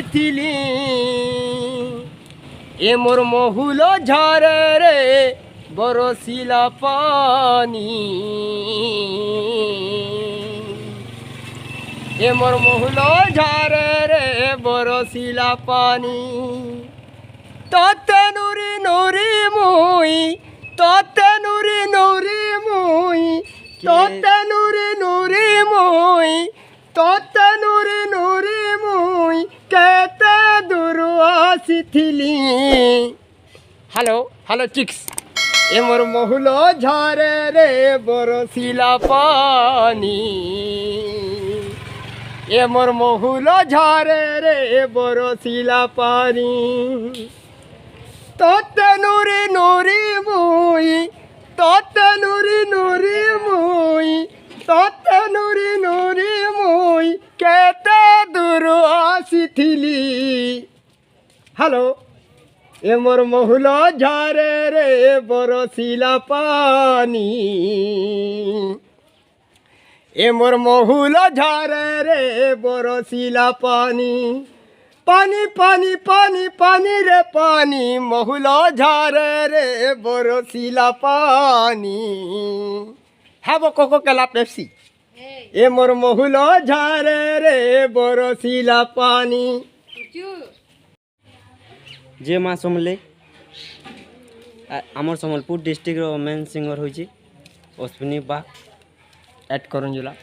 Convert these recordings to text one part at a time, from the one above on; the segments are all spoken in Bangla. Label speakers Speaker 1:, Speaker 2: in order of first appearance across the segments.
Speaker 1: আসিଥିଲି এ মোর মহুল ঝরে রে বরসিলা পানি এ মোর মহুল ঝরে রে বরসিলা পানি ততে নুরি নুরি মুই ততে নুরি নুরি মুই ততে নুরি নুরি মুই ততে নুরি নুরি মুই কেতে দূর আসিଥିଲି হ্যালো হ্যালো চিক্স এ মোর মহুল ঝরে রে বরসিলা পানি এ মোর মহুল ঝরে রে বরসিলা পানি ততে নুরি নুরি মুই ততে নুরি নুরি মুই ততে নুরি নুরি মুই কেতে দূর আসিଥିଲି হ্যালো এ মোর মহুল ঝরে রে বরসিলা পানি এ মোর মহুল ঝরে রে বরসিলা পানি পানি পানি পানি পানি রে পানি মহুল ঝরে রে বরসিলা পানি হ্যাঁ কোকো কেলা পেপসি এ মোর মহুল ঝরে রে বরসিলা পানি
Speaker 2: যে মা সমলে আমার সম্বলপুর ডিস্ট্রিক্টর মেন সিঙ্গর হয়েছে অশ্বিনী বা
Speaker 1: at Karanjula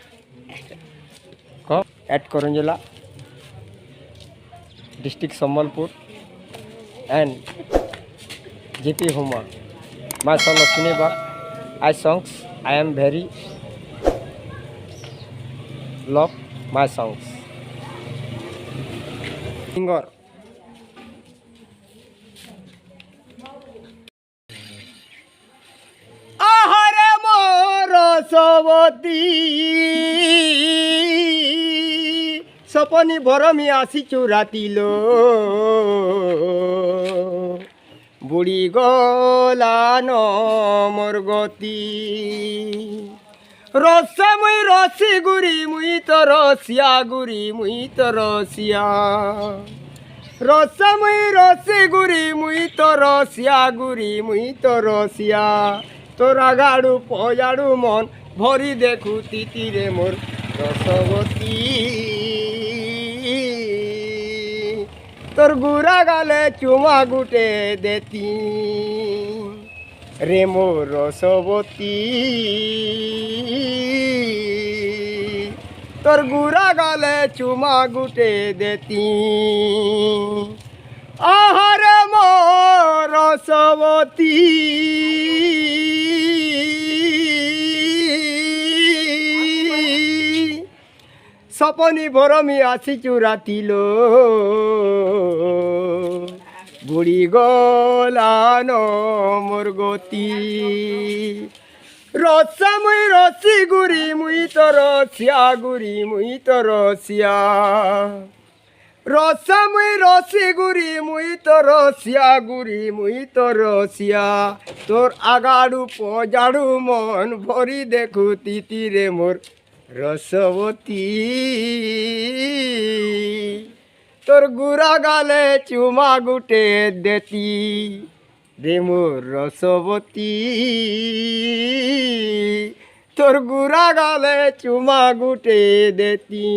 Speaker 1: at Karanjula district Sambalpur and GP Huma. My son Ashwini Bag. I songs. I am very love my songs. Singer. আহারে মোর সবতী সপনি ভরমি আসিছু রাতিল বুড়ি গলান মোর গতি রসে মুই রসি গুরি মুই তো রসিয়া গুরি মুই তো রসিয়া রসে মুই রসি গুরি মুই তো রসিয়া গুরি মুই তো রসিয়া তোরা গাড়ু পজাড়ু মন ভরি দেখু তিতিরে মোর রসবতী তোর গুড়া গালে চুমা গুটে দেতি রে মোর রসবতী তোর গুড়া গালে চুমা গুটে দেতি আহারে মোর রসবতী সপনি ভরমি আসিছু রাতিল বুড়ি গলান মোর গতি রসা মুই রসি গুরি মুই তো রসিয়া গুরি মুই তো রসিয়া রসা মুই রসি গুরি মুই তো রসিয়া গুরি মুই তো রসিয়া তোর আগাড়ু পজাড়ু মন ভরি দেখু তিতিরে মোর রসবতী তোর গুড়া গালে চুমা গুটে দেতি রে মোর রসবতী তোর গুড়া গালে চুমা গুটে দেতি